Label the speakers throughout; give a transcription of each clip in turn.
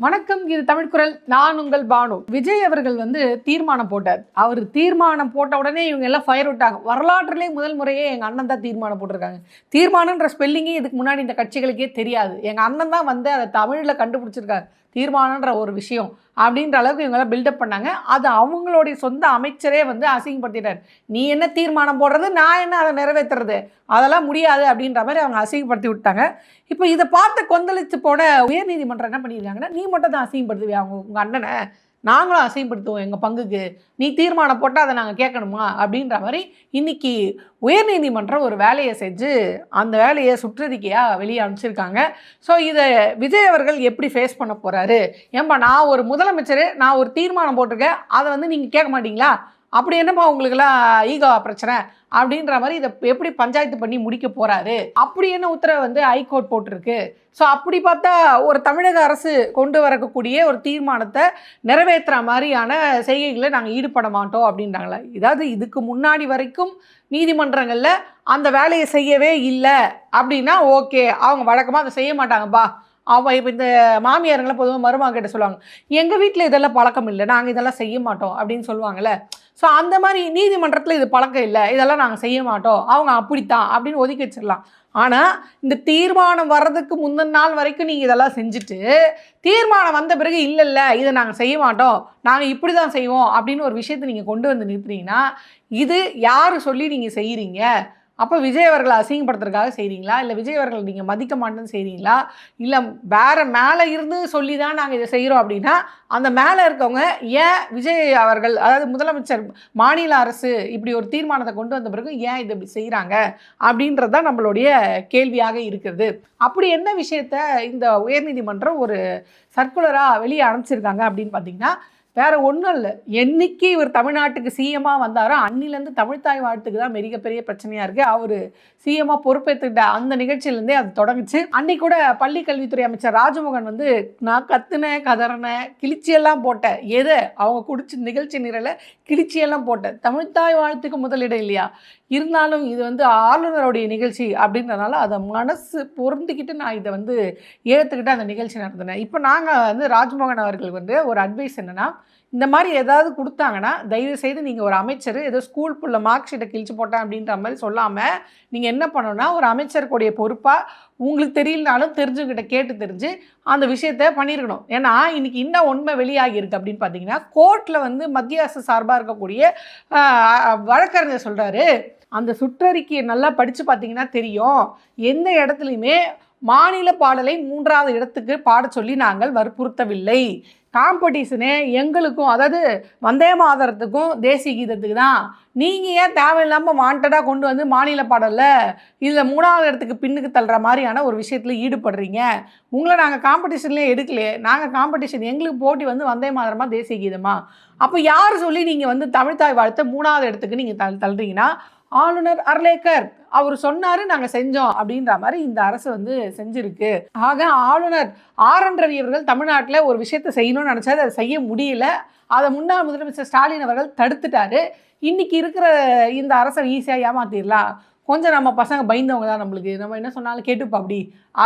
Speaker 1: வணக்கம், இது தமிழ் குரல். நான் உங்கள் பானு. விஜய் அவர்கள் தீர்மானம் போட்டார். அவர் தீர்மானம் போட்ட உடனே இவங்க எல்லாம் ஃபயர் விட்டாங்க. வரலாற்றிலே முதல் முறையே எங்கள் அண்ணன் தான் தீர்மானம் போட்டிருக்காங்க. தீர்மானன்ற ஸ்பெல்லிங்கே இதுக்கு முன்னாடி இந்த கட்சிகளுக்கே தெரியாது. எங்கள் அண்ணன் தான் அதை தமிழில் கண்டுபிடிச்சிருக்காரு. தீர்மானன்ற ஒரு விஷயம் அப்படின்ற அளவுக்கு இவங்கெல்லாம் பில்டப் பண்ணாங்க. அது அவங்களுடைய சொந்த அமைச்சரே அசிங்கப்படுத்திட்டார். நீ என்ன தீர்மானம் போடுறது, நான் என்ன அதை நிறைவேற்றுறது, அதெல்லாம் முடியாது அப்படின்ற மாதிரி அவங்க அசிங்கப்படுத்தி விட்டாங்க. இப்போ இதை பார்த்து கொந்தளித்து போன உயர்நீதிமன்றம் என்ன பண்ணியிருக்காங்கன்னா, நீ மட்டும் தான் அசிங்கப்படுத்துவியா உங்கள் அண்ணனை, நாங்களும் அசிங்கப்படுத்துவோம் எங்கள் பங்குக்கு, நீ தீர்மானம் போட்டால் அதை நாங்கள் கேட்கணுமா அப்படின்ற மாதிரி இன்றைக்கி உயர்நீதிமன்றம் ஒரு வேலையை செஞ்சு அந்த வேலையை சுற்றறிக்கையாக வெளியே அனுப்பிச்சிருக்காங்க. ஸோ இதை விஜய் அவர்கள் எப்படி ஃபேஸ் பண்ண போகிறாரு? ஏன்பா, நான் ஒரு முதலமைச்சர், நான் ஒரு தீர்மானம் போட்டிருக்கேன், அதை நீங்கள் கேட்க மாட்டீங்களா? அப்படி என்னப்பா உங்களுக்கெல்லாம் ஈகோ பிரச்சனை அப்படின்ற மாதிரி இதை எப்படி பஞ்சாயத்து பண்ணி முடிக்க போகிறாரு? அப்படி என்ன உத்தரவு ஹைகோர்ட் போட்டிருக்கு. ஸோ அப்படி பார்த்தா ஒரு தமிழக அரசு கொண்டு வரக்கூடிய ஒரு தீர்மானத்தை நிறைவேற்றுற மாதிரியான செய்கைகளை நாங்கள் ஈடுபட மாட்டோம் அப்படின்றாங்களே. இதாவது இதுக்கு முன்னாடி வரைக்கும் நீதிமன்றங்களில் அந்த வேலையை செய்யவே இல்லை அப்படின்னா ஓகே, அவங்க வழக்கமாக அதை செய்ய மாட்டாங்கப்பா. அவள் இப்போ இந்த மாமியாருங்களை பொதுவாக மருமக கிட்ட சொல்லுவாங்க, எங்கள் வீட்டில் இதெல்லாம் பழக்கம் இல்லை, நாங்கள் இதெல்லாம் செய்ய மாட்டோம் அப்படின்னு சொல்லுவாங்கள்ல. ஸோ அந்த மாதிரி நீதிமன்றத்தில் இது பழக்கம் இல்லை, இதெல்லாம் நாங்கள் செய்ய மாட்டோம், அவங்க அப்படித்தான் அப்படின்னு ஒதுக்கி வச்சிடலாம். ஆனால் இந்த தீர்மானம் வர்றதுக்கு முந்தின நாள் வரைக்கும் நீங்கள் இதெல்லாம் செஞ்சுட்டு தீர்மானம் வந்த பிறகு இல்லை இதை நாங்கள் செய்ய மாட்டோம், நாங்கள் இப்படி தான் செய்வோம் அப்படின்னு ஒரு விஷயத்தை நீங்கள் கொண்டு வந்து நிறுத்துறீங்கன்னா, இது யார் சொல்லி நீங்கள் செய்கிறீங்க? அப்போ விஜய் அவர்களை அசிங்கப்படுத்துறதுக்காக செய்கிறீங்களா, இல்லை விஜய் அவர்களை நீங்கள் மதிக்க மாட்டேன்னு செய்கிறீங்களா, இல்லை வேறு மேலே இருந்து சொல்லி தான் நாங்கள் இதை செய்கிறோம் அப்படின்னா அந்த மேலே இருக்கவங்க ஏன் விஜய் அவர்கள், அதாவது முதலமைச்சர், மாநில அரசு இப்படி ஒரு தீர்மானத்தை கொண்டு வந்த பிறகு ஏன் இதை இப்படி செய்கிறாங்க அப்படின்றது தான் நம்மளுடைய கேள்வியாக இருக்கிறது. அப்படி என்ன விஷயத்த இந்த உயர்நீதிமன்றம் ஒரு சர்க்குலராக வெளியே அனுப்பிச்சிருக்காங்க அப்படின்னு பார்த்தீங்கன்னா, வேறு ஒன்றும் இல்லை. என்னைக்கு இவர் தமிழ்நாட்டுக்கு சிஎம்மாக வந்தாரோ அன்னிலேருந்து தமிழ்த்தாய் வாழ்த்துக்கு தான் மிகப்பெரிய பிரச்சனையாக இருக்குது. அவர் சிஎம்மாக பொறுப்பேற்றுக்கிட்ட அந்த நிகழ்ச்சியிலேருந்தே அது தொடங்குச்சு. அன்னைக்கு கூட பள்ளி கல்வித்துறை அமைச்சர் ராஜமோகன் நான் கத்துனேன், கதறினேன், கிழிச்சியெல்லாம் போட்டேன், எதை அவங்க குடிச்சு நிகழ்ச்சி நிரலை கிழிச்சியெல்லாம் போட்டேன், தமிழ்த்தாய் வாழ்த்துக்கு முதலிடம் இல்லையா, இருந்தாலும் இது ஆளுநருடைய நிகழ்ச்சி அப்படின்றனால அதை மனசு பொருந்திக்கிட்டு நான் இதை ஏற்றுக்கிட்டு அந்த நிகழ்ச்சி நடத்தினேன். இப்போ நாங்கள் ராஜ்மோகன் அவர்கள் ஒரு அட்வைஸ் என்னென்னா, இந்த மாதிரி ஏதாவது கொடுத்தாங்கன்னா தயவுசெய்து நீங்கள் ஒரு அமைச்சர் ஏதோ ஸ்கூல் புள்ள மார்க் ஷீட்டை கிழிச்சு போட்டேன் அப்படின்ற மாதிரி சொல்லாமல் நீங்கள் என்ன பண்ணணும்னா, ஒரு அமைச்சருக்குடைய பொறுப்பாக உங்களுக்கு தெரியலனாலும் தெரிஞ்சுக்கிட்ட கேட்டு தெரிஞ்சு அந்த விஷயத்த பண்ணியிருக்கணும். ஏன்னா இன்றைக்கி இன்னும் உண்மை வெளியாகிருக்கு அப்படின்னு பார்த்தீங்கன்னா, கோர்ட்டில் மத்திய அரசு சார்பாக இருக்கக்கூடிய வழக்கறிஞர் சொல்கிறாரு, அந்த சுற்றறிக்கையை நல்லா படித்து பார்த்தீங்கன்னா தெரியும், எந்த இடத்துலையுமே மாநில பாடலை 3வது இடத்துக்கு பாட சொல்லி நாங்கள் வற்புறுத்தவில்லை. காம்படிஷனே எங்களுக்கும், அதாவது வந்தே மாதரத்துக்கும் தேசிய கீதத்துக்கு தான். நீங்கள் ஏன் தேவையில்லாமல் வாண்டடாக கொண்டு மாநில பாடலில் இதில் 3வது இடத்துக்கு பின்னுக்கு தள்ளுற மாதிரியான ஒரு விஷயத்தில் ஈடுபடுறீங்க? உங்களை நாங்கள் காம்படிஷன்லேயே எடுக்கலையே, நாங்கள் காம்படிஷன் எங்களுக்கு போட்டி வந்தே மாதரமா தேசிய கீதமா? அப்போ யார் சொல்லி நீங்கள் தமிழ்த்தாய் வாழ்த்தை 3வது இடத்துக்கு நீங்கள் தள்ளுறீங்கன்னா, ஆளுநர் அர்லேக்கர் அவர் சொன்னார், நாங்கள் செஞ்சோம் அப்படின்ற மாதிரி இந்த அரசு செஞ்சுருக்கு. ஆக ஆளுநர் ஆர்.என். ரவி அவர்கள் தமிழ்நாட்டில் ஒரு விஷயத்தை செய்யணும்னு நினச்சாரு, அதை செய்ய முடியல. அதை முன்னாள் முதலமைச்சர் ஸ்டாலின் அவர்கள் தடுத்துட்டாரு. இன்றைக்கி இருக்கிற இந்த அரசை ஈஸியாக ஏமாற்றிடலாம், கொஞ்சம் நம்ம பசங்க பயந்தவங்க தான், நம்மளுக்கு நம்ம என்ன சொன்னாலும் கேட்டுப்பா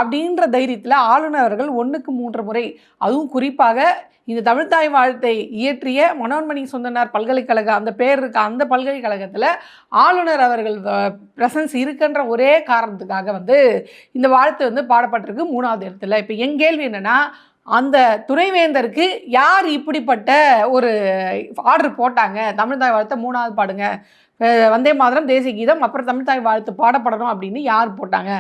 Speaker 1: அப்படின்ற தைரியத்தில் ஆளுநர் அவர்கள் 1க்கு 3 முறை, அதுவும் குறிப்பாக இந்த தமிழ்த்தாய் வாழ்த்தை இயற்றிய மனோன்மணி சுந்தரனார் பல்கலைக்கழகம் அந்த பேர் இருக்க அந்த பல்கலைக்கழகத்தில் ஆளுநர் அவர்கள் ப்ரெசன்ஸ் இருக்குன்ற ஒரே காரணத்துக்காக இந்த வாழ்த்து பாடப்பட்டிருக்கு 3வது இடத்துல. இப்போ என் கேள்வி என்னென்னா, அந்த துணைவேந்தருக்கு யார் இப்படிப்பட்ட ஒரு ஆர்டர் போட்டாங்க, தமிழ்த்தாய் வாழ்த்தை 3வது பாடுங்க, வந்தே மாதரம் தேசிய கீதம் அப்புறம் தமிழ்த்தாய் வாழ்த்து பாடப்படணும் அப்படின்னு யார் போட்டாங்க?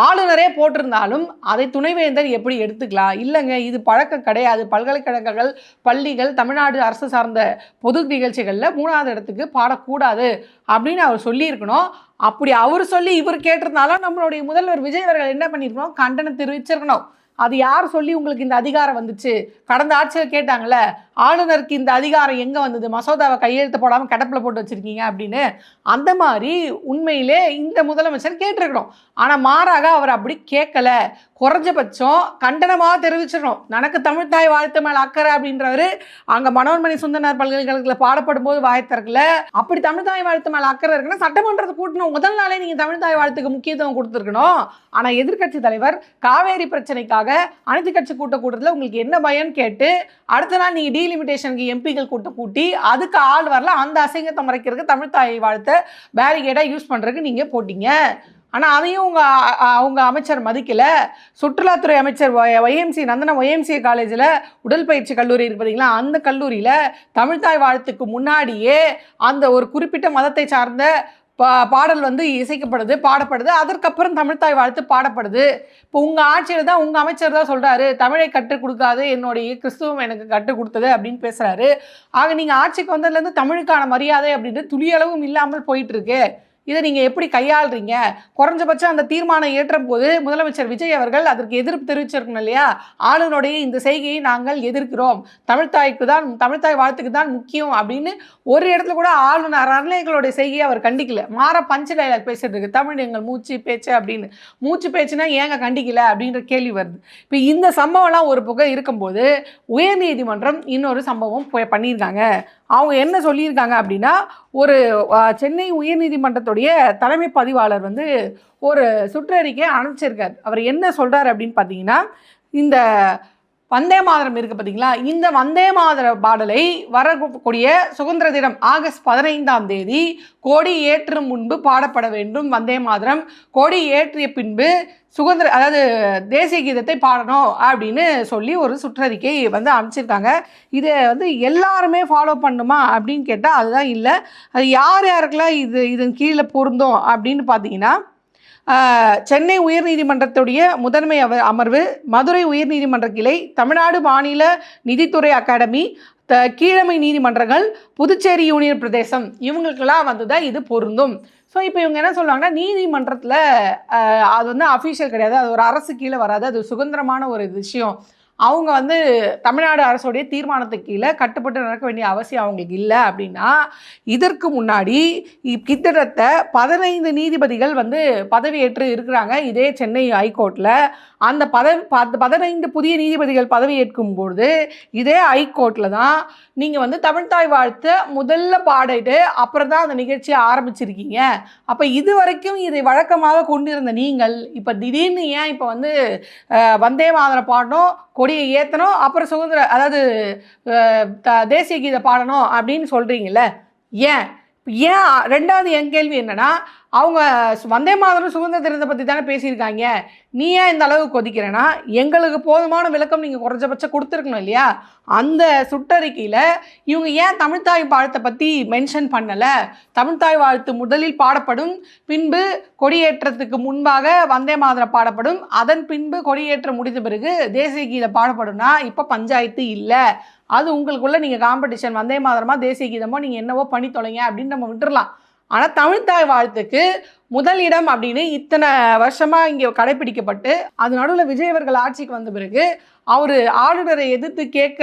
Speaker 1: ஆளுநரே போட்டிருந்தாலும் அதை துணைவேந்தர் எப்படி எடுத்துக்கலாம்? இல்லைங்க, இது பழக்கம் கிடையாது, பல்கலைக்கழகங்கள், பள்ளிகள், தமிழ்நாடு அரசு சார்ந்த பொது நிகழ்ச்சிகளில் 3வது இடத்துக்கு பாடக்கூடாது அப்படின்னு அவர் சொல்லியிருக்கணும். அப்படி அவர் சொல்லி இவர் கேட்டிருந்தாலும் நம்மளுடைய முதல்வர் விஜய் அவர்கள் என்ன பண்ணியிருக்கணும், கண்டனம் தெரிவிச்சிருக்கணும். அது யார் சொல்லி உங்களுக்கு இந்த அதிகாரம் வந்துச்சு? கடந்த ஆட்சியில் கேட்டாங்களே, ஆளுநருக்கு இந்த அதிகாரம் எங்கே வந்தது, மசோதாவை கையெழுத்து போடாமல் கிடப்பில் போட்டு வச்சுருக்கீங்க அப்படின்னு அந்த மாதிரி உண்மையிலே இந்த முதலமைச்சர் கேட்டிருக்கணும். ஆனால் மாறாக அவர் அப்படி கேட்கல. குறைஞ்சபட்சம் கண்டனமாக தெரிவிச்சிடணும். எனக்கு தமிழ்த்தாய் வாழ்த்து மேலே அக்கறை அப்படின்றவர் அங்கே மனோன்மணி சுந்தரனார் பல்கலைக்கழகத்தில் பாடப்படும் போது வாய் திறக்கல. அப்படி தமிழ்த்தாய் வாழ்த்து மேலே அக்கறை இருக்குன்னா சட்டமன்றத்தை கூட்டணும். முதல் நாளே நீங்கள் தமிழ்த்தாய் வாழ்த்துக்கு முக்கியத்துவம் கொடுத்துருக்கணும். ஆனால் எதிர்க்கட்சி தலைவர் காவேரி பிரச்சனைக்காக அனைத்து கட்சி கூட்டத்தில் உங்களுக்கு என்ன பயன் கேட்டு அடுத்த நாள் நீங்கள் டீலிமிட்டேஷனுக்கு எம்பிக்கள் கூட்டம் கூட்டி அதுக்கு ஆள் வரல. அந்த அசிங்கத்தை மறைக்கிறதுக்கு தமிழ்த்தாய் வாழ்த்தை பேரிகேடாக யூஸ் பண்ணுறதுக்கு நீங்கள் போட்டீங்க. ஆனால் அதையும் அவங்க அமைச்சர் மதிக்கலை. சுற்றுலாத்துறை அமைச்சர் ஒய்எம்சி நந்தனம் ஒய்எம்சிஏ காலேஜில் உடற்பயிற்சி கல்லூரி இருக்கு பார்த்தீங்களா, அந்த கல்லூரியில் தமிழ்த்தாய் வாழ்த்துக்கு முன்னாடியே அந்த ஒரு குறிப்பிட்ட மதத்தை சார்ந்த பாடல் வந்து இசைக்கப்படுது, பாடப்படுது. அதற்கப்புறம் தமிழ்த்தாய் வாழ்த்து பாடப்படுது. இப்போ உங்கள் ஆட்சியில் தான் உங்கள் அமைச்சர் தான் சொல்கிறாரு தமிழை கற்றுக் கொடுக்காது என்னுடைய கிறிஸ்துவம் எனக்கு கற்றுக் கொடுத்தது அப்படின்னு பேசுகிறாரு. ஆக நீங்கள் ஆட்சிக்கு வந்ததுலேருந்து தமிழுக்கான மரியாதை அப்படின்ட்டு துளியளவும் இல்லாமல் போயிட்டுருக்கு. இதை நீங்கள் எப்படி கையாளுறீங்க? குறைஞ்சபட்சம் அந்த தீர்மானம் ஏற்ற போது முதலமைச்சர் விஜய் அவர்கள் அதற்கு எதிர்ப்பு தெரிவிச்சிருக்கணும் இல்லையா? ஆளுநருடைய இந்த செய்கையை நாங்கள் எதிர்க்கிறோம், தமிழ்த்தாய் வாழ்த்துக்கு தான் முக்கியம் அப்படின்னு ஒரு இடத்துல கூட ஆளுநர் அறநிலையங்களுடைய செய்கையை அவர் கண்டிக்கல. மாற பஞ்சு டைலாக் பேசிட்டு இருக்கு, தமிழ் எங்கள் மூச்சு பேச்சு அப்படின்னு. மூச்சு பேச்சுனா ஏங்க கண்டிக்கல அப்படின்ற கேள்வி வருது. இப்போ இந்த சம்பவம்லாம் ஒரு பக்கம் இருக்கும்போது உயர்நீதிமன்றம் இன்னொரு சம்பவம் பண்ணியிருக்காங்க. அவங்க என்ன சொல்லியிருக்காங்க அப்படின்னா, ஒரு சென்னை உயர்நீதிமன்றத்துடைய தலைமை பதிவாளர் வந்து ஒரு சுற்றறிக்கை அனுப்பிச்சிருக்கார். அவர் என்ன சொல்கிறார் அப்படின்னு பார்த்தீங்கன்னா, இந்த வந்தே மாதரம் இருக்குது பார்த்தீங்களா, இந்த வந்தே மாதர பாடலை வரக்கூடிய சுதந்திர தினம் ஆகஸ்ட் 15ஆம் தேதி கொடி ஏற்றும் முன்பு பாடப்பட வேண்டும். வந்தே மாதரம் கொடி ஏற்றிய பின்பு அதாவது தேசிய கீதத்தை பாடணும் அப்படின்னு சொல்லி ஒரு சுற்றறிக்கை வந்து அமைச்சிருக்காங்க. இதை வந்து எல்லாருமே ஃபாலோ பண்ணுமா அப்படின்னு கேட்டால் அதுதான் இல்லை. அது யார் யாருக்கெல்லாம் இதன் கீழே பொருந்தும் அப்படின்னு பார்த்தீங்கன்னா, சென்னை உயர்நீதிமன்றத்துடைய முதன்மை அமர்வு, மதுரை உயர்நீதிமன்ற கிளை, தமிழ்நாடு மாநில நிதித்துறை அகாடமி, கீழமை நீதிமன்றங்கள், புதுச்சேரி யூனியன் பிரதேசம், இவங்களுக்கெல்லாம் வந்து தான் இது பொருந்தும். ஸோ இப்போ இவங்க என்ன சொல்லுவாங்கன்னா, நீதிமன்றத்தில் அது வந்து அஃபீஷியல் கிடையாது, அது ஒரு அரசு கீழே வராது, அது சுதந்திரமான ஒரு விஷயம். அவங்க வந்து தமிழ்நாடு அரசுடைய தீர்மானத்துக்கு கீழே கட்டுப்பட்டு நடக்க வேண்டிய அவசியம் அவங்களுக்கு இல்லை அப்படின்னா, இதற்கு முன்னாடி கிட்டத்தட்ட 15 நீதிபதிகள் வந்து பதவியேற்று இருக்கிறாங்க இதே சென்னை ஹைகோர்ட்டில். அந்த 15 புதிய நீதிபதிகள் பதவியேற்கும்பொழுது இதே ஹைகோர்ட்டில் தான் நீங்கள் வந்து தமிழ்த்தாய் வாழ்த்து முதல்ல பாடிட்டு அப்புறம் தான் அந்த நிகழ்ச்சியை ஆரம்பிச்சிருக்கீங்க. அப்போ இது வரைக்கும் இதை வழக்கமாக கொண்டிருந்த நீங்கள் இப்போ திடீர்னு ஏன் இப்போ வந்து வந்தே மாதரம் பாடணும், கொடியை ஏற்றணும், அப்புறம் அதாவது தேசிய கீதை பாடணும் அப்படின்னு சொல்கிறீங்கள, ஏன்? ரெண்டாவது என் கேள்வி என்னென்னா, அவங்க வந்தே மாதரம் சுதந்திர தினத்தை பற்றி தானே பேசியிருக்காங்க, நீ ஏன் இந்த அளவுக்கு கொதிக்கிறேன்னா எங்களுக்கு போதுமான விளக்கம் நீங்கள் குறைஞ்சபட்சம் கொடுத்துருக்கணும் இல்லையா? அந்த சுற்றறிக்கையில் இவங்க ஏன் தமிழ்த்தாய் வாழ்த்தை பற்றி மென்ஷன் பண்ணலை? தமிழ்த்தாய் வாழ்த்து முதலில் பாடப்படும், பின்பு கொடியேற்றத்துக்கு முன்பாக வந்தே மாதரம் பாடப்படும், அதன் பின்பு கொடியேற்றம் முடிந்த பிறகு தேசிய கீதை பாடப்படும்னா இப்போ பஞ்சாயத்து இல்லை. அது உங்களுக்குள்ள நீங்கள் காம்படிஷன் வந்தே மாதரமா தேசிய கீதமோ நீங்கள் என்னவோ பண்ணி தொலைங்க அப்படின்னு நம்ம விட்டுறலாம். ஆனால் தமிழ்த்தாய் வாழ்த்துக்கு முதலிடம் அப்படின்னு இத்தனை வருஷமாக இங்கே கடைப்பிடிக்கப்பட்டு அது நடுவில் விஜய் அவர்கள் ஆட்சிக்கு வந்த பிறகு அவர் ஆளுநரை எதிர்த்து கேட்க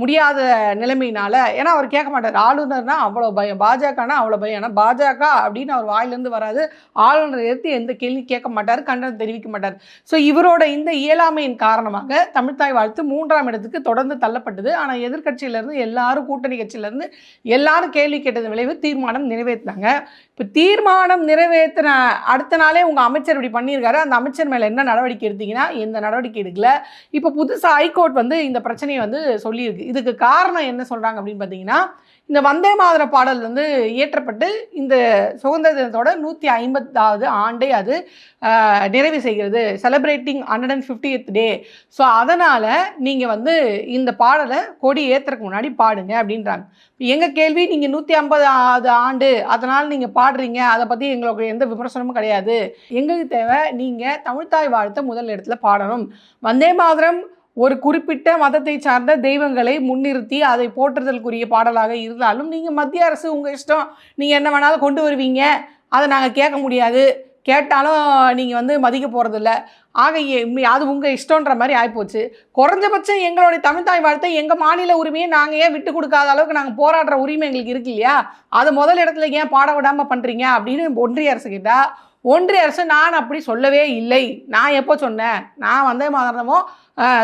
Speaker 1: முடியாத நிலைமையினால, ஏன்னா அவர் கேட்க மாட்டார், ஆளுநர்னா அவ்வளோ பயம், பாஜகனா அவ்வளோ பயம். ஏன்னா பாஜக அப்படின்னு அவர் வாயிலேருந்து வராது, ஆளுநரை எதிர்த்து எந்த கேள்வி கேட்க மாட்டார், கண்டனம் தெரிவிக்க மாட்டார். ஸோ இவரோட இந்த இயலாமையின் காரணமாக தமிழ்த்தாய் வாழ்த்து 3ஆம் இடத்துக்கு தொடர்ந்து தள்ளப்பட்டது. ஆனால் எதிர்கட்சியிலேருந்து எல்லாரும், கூட்டணி கட்சியிலேருந்து எல்லாரும் கேள்வி கேட்டது விளைவு தீர்மானம் நிறைவேற்றினாங்க. இப்போ தீர்மானம் நிறைவேற்றின அடுத்த நாளே உங்கள் அமைச்சர் இப்படி பண்ணியிருக்காரு. அந்த அமைச்சர் மேலே என்ன நடவடிக்கை எடுத்தீங்கன்னா எந்த நடவடிக்கை எடுக்கல. இப்போ புதுசாக ஹைகோர்ட் வந்து இந்த பிரச்சனையை வந்து சொல்லியிருக்கு. இதுக்கு காரணம் என்ன சொல்கிறாங்க அப்படின்னு பார்த்தீங்கன்னா, இந்த வந்தே மாதர பாடல் வந்து இயற்றப்பட்டு இந்த சுதந்திர தினத்தோட 150வது ஆண்டை அது நிறைவு செய்கிறது, செலிப்ரேட்டிங் 150th டே. ஸோ அதனால் நீங்கள் வந்து இந்த பாடலை கொடி ஏற்றுறதுக்கு முன்னாடி பாடுங்க அப்படின்றாங்க. எங்கள் கேள்வி, நீங்கள் 150வது ஆண்டு அதனால் நீங்கள் பாடுறீங்க, அதை பற்றி எங்களுக்கு எந்த விமர்சனமும் கிடையாது. எங்களுக்கு தேவை நீங்கள் தமிழ்த்தாய் வாழ்த்தை முதல் இடத்துல பாடணும். வந்தே மாதரம் ஒரு குறிப்பிட்ட மதத்தை சார்ந்த தெய்வங்களை முன்னிறுத்தி அதை போற்றுதலுக்குரிய பாடலாக இருந்தாலும் நீங்கள் மத்திய அரசு உங்கள் இஷ்டம், நீங்கள் என்ன வேணாலும் கொண்டு வருவீங்க, அதை நாங்கள் கேட்க முடியாது. கேட்டாலும் நீங்கள் வந்து மதிக்க போகிறதில்ல. ஆக அது உங்கள் இஷ்டன்ற மாதிரி ஆகிப்போச்சு. குறைஞ்சபட்சம் எங்களுடைய தமிழ்தாய் வாழ்த்தை எங்கள் மாநில உரிமையை நாங்கள் ஏன் விட்டு கொடுக்காத அளவுக்கு நாங்கள் போராடுற உரிமை எங்களுக்கு இருக்கு இல்லையா, அதை முதல் இடத்துல ஏன் பாட விடாமல் பண்ணுறீங்க அப்படின்னு ஒன்றிய அரசு கேட்டால், ஒன்றிய அரசு நான் அப்படி சொல்லவே இல்லை. நான் எப்போ சொன்னேன்? நான் வந்தே மாதரமும்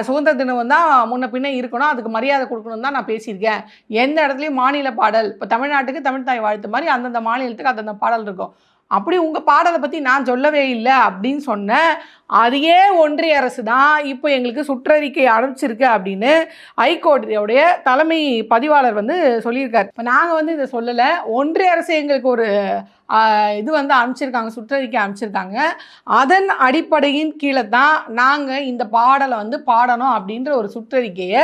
Speaker 1: சுதந்திர தினம் தான் முன்ன பின்ன இருக்கணும், அதுக்கு மரியாதை கொடுக்கணும் தான் நான் பேசியிருக்கேன். எந்த இடத்துலையும் மாநில பாடல், இப்போ தமிழ்நாட்டுக்கு தமிழ்தாய் வாழ்த்து மாதிரி அந்தந்த மாநிலத்துக்கு அந்தந்த பாடல் இருக்கும். அப்படி உங்கள் பாடலை பற்றி நான் சொல்லவே இல்லை அப்படின்னு சொன்னேன். அதையே ஒன்றிய அரசு தான் இப்போ எங்களுக்கு சுற்றறிக்கை அனுப்பிச்சிருக்கு அப்படின்னு ஹைகோர்ட்டுடைய தலைமை பதிவாளர் வந்து சொல்லியிருக்காரு. இப்போ நாங்கள் வந்து இதை சொல்லலை, ஒன்றிய அரசு எங்களுக்கு ஒரு இது வந்து அனுப்பிச்சிருக்காங்க, சுற்றறிக்கை அனுப்பிச்சிருக்காங்க. அதன் அடிப்படையின் கீழே தான் நாங்கள் இந்த பாடலை வந்து பாடணும் அப்படின்ற ஒரு சுற்றறிக்கையை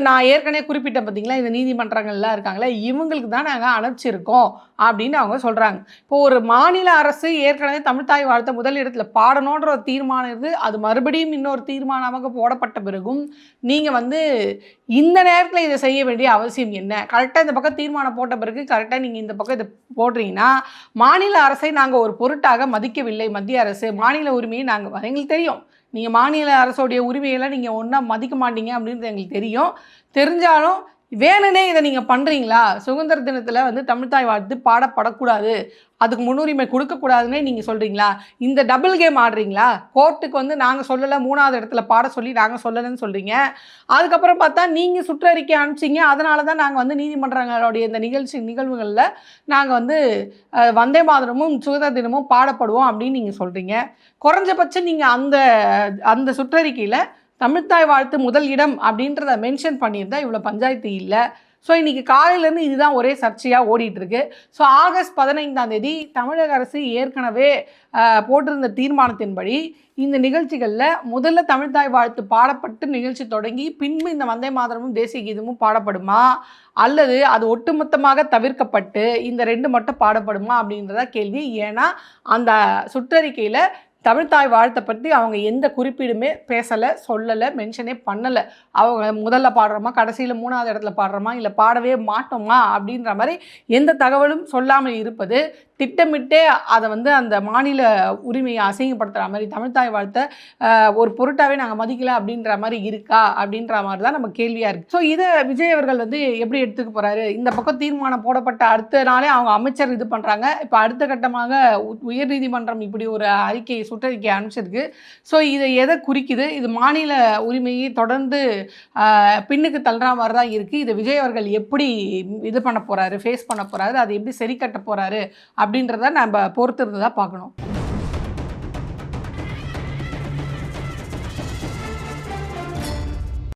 Speaker 1: நான் ஏற்கனவே குறிப்பிட்ட பார்த்தீங்களா, இந்த நீதிமன்றங்கள்லாம் இருக்காங்களே இவங்களுக்கு தான் நாங்கள் அனுப்பிச்சிருக்கோம் அப்படின்னு அவங்க சொல்கிறாங்க. இப்போ ஒரு மாநில அரசு ஏற்கனவே தமிழ்தாய் வாழ்த்தை முதல் இடத்துல பாடணுன்ற ஒரு தீர்மானம் இருந்து அது மறுபடியும் இன்னொரு தீர்மானமாக போடப்பட்ட பிறகும் நீங்கள் வந்து இந்த நேரத்தில் இதை செய்ய வேண்டிய அவசியம் என்ன? கரெக்டாக இந்த பக்கம் தீர்மானம் போட்ட பிறகு கரெக்டாக நீங்கள் இந்த பக்கம் இதை போடுறீங்கன்னா, மாநில அரசை நாங்கள் ஒரு பொருட்டாக மதிக்கவில்லை. மத்திய அரசு மாநில உரிமையை நாங்கள் எங்களுக்கு தெரியும், நீங்கள் மாநில அரசோடைய உரிமையெல்லாம் நீங்கள் ஒன்றா மதிக்க மாட்டீங்க அப்படின்றது எங்களுக்கு தெரியும். தெரிஞ்சாலும் வேணுனே இதை நீங்கள் பண்ணுறீங்களா? சுதந்திர தினத்தில் வந்து தமிழ்தாய் வாழ்த்து பாடப்படக்கூடாது, அதுக்கு முன்னுரிமை கொடுக்கக்கூடாதுன்னே நீங்கள் சொல்கிறீங்களா? இந்த டபுள் கேம் ஆடுறீங்களா? கோர்ட்டுக்கு வந்து நாங்கள் சொல்லலை, 3வது இடத்துல பாட சொல்லி நாங்கள் சொல்லலைன்னு சொல்கிறீங்க. அதுக்கப்புறம் பார்த்தா நீங்கள் சுற்றறிக்கை அனுப்பிச்சிங்க, அதனால தான் நாங்கள் வந்து நீதிமன்றங்களுடைய இந்த நிகழ்வுகளில் நாங்கள் வந்து வந்தே மாதரமும் சுதந்திர தினமும் பாடப்படுவோம் அப்படின்னு நீங்கள் சொல்கிறீங்க. குறைஞ்சபட்சம் நீங்கள் அந்த சுற்றறிக்கையில் தமிழ்தாய் வாழ்த்து முதல் இடம் அப்படின்றத மென்ஷன் பண்ணியிருந்தா இவ்வளோ பஞ்சாயத்து இல்லை. ஸோ இன்றைக்கி காலையிலேருந்து இதுதான் ஒரே சர்ச்சையாக ஓடிட்டுருக்கு. ஸோ ஆகஸ்ட் 15 தமிழக அரசு ஏற்கனவே போட்டிருந்த தீர்மானத்தின்படி இந்த நிகழ்ச்சிகளில் முதல்ல தமிழ்தாய் வாழ்த்து பாடப்பட்டு நிகழ்ச்சி தொடங்கி பின்பு இந்த வந்தே மாதரமும் தேசிய கீதமும் பாடப்படுமா, அல்லது அது ஒட்டுமொத்தமாக தவிர்க்கப்பட்டு இந்த 2 மட்டும் பாடப்படுமா அப்படின்றத கேள்வி. ஏன்னா அந்த சுற்றறிக்கையில் தமிழ்தாய் வாழ்த்தை பற்றி அவங்க எந்த குறிப்பீடுமே பேசலை, சொல்லலை, மென்ஷனே பண்ணலை. அவங்க முதல்ல பாடுறோமா, கடைசியில் 3வது இடத்துல பாடுறோமா, இல்லை பாடவே மாட்டோமா அப்படின்ற மாதிரி எந்த தகவலும் சொல்லாமல் இருப்பது திட்டமிட்டே அதை வந்து அந்த மாநில உரிமையை அசிங்கப்படுத்துகிற மாதிரி, தமிழ்தாய் வாழ்த்தை ஒரு பொருட்டாகவே நாங்கள் மதிக்கலை அப்படின்ற மாதிரி இருக்கா அப்படின்ற மாதிரி தான் நம்ம கேள்வியாக இருக்குது. ஸோ இதை விஜய் அவர்கள் வந்து எப்படி எடுத்துக்க போகிறாரு? இந்த பக்கம் தீர்மானம் போடப்பட்ட அடுத்த நாளே அவங்க அமைச்சர் இது பண்ணுறாங்க. இப்போ அடுத்த கட்டமாக உயர்நீதிமன்றம் இப்படி ஒரு சுற்றறிக்கை அனுப்பிச்சிருக்கு. ஸோ இதை எதை குறிக்குது? இது மாநில உரிமையை தொடர்ந்து பின்னுக்கு தள்ளுற மாதிரி தான் இருக்குது. இதை விஜய் அவர்கள் எப்படி இது பண்ண போகிறாரு, ஃபேஸ் பண்ண போகிறாரு, அதை எப்படி சரி கட்ட போகிறாரு அப்படின்றத நம்ம பொறுத்து இருந்து தான் பார்க்கணும்.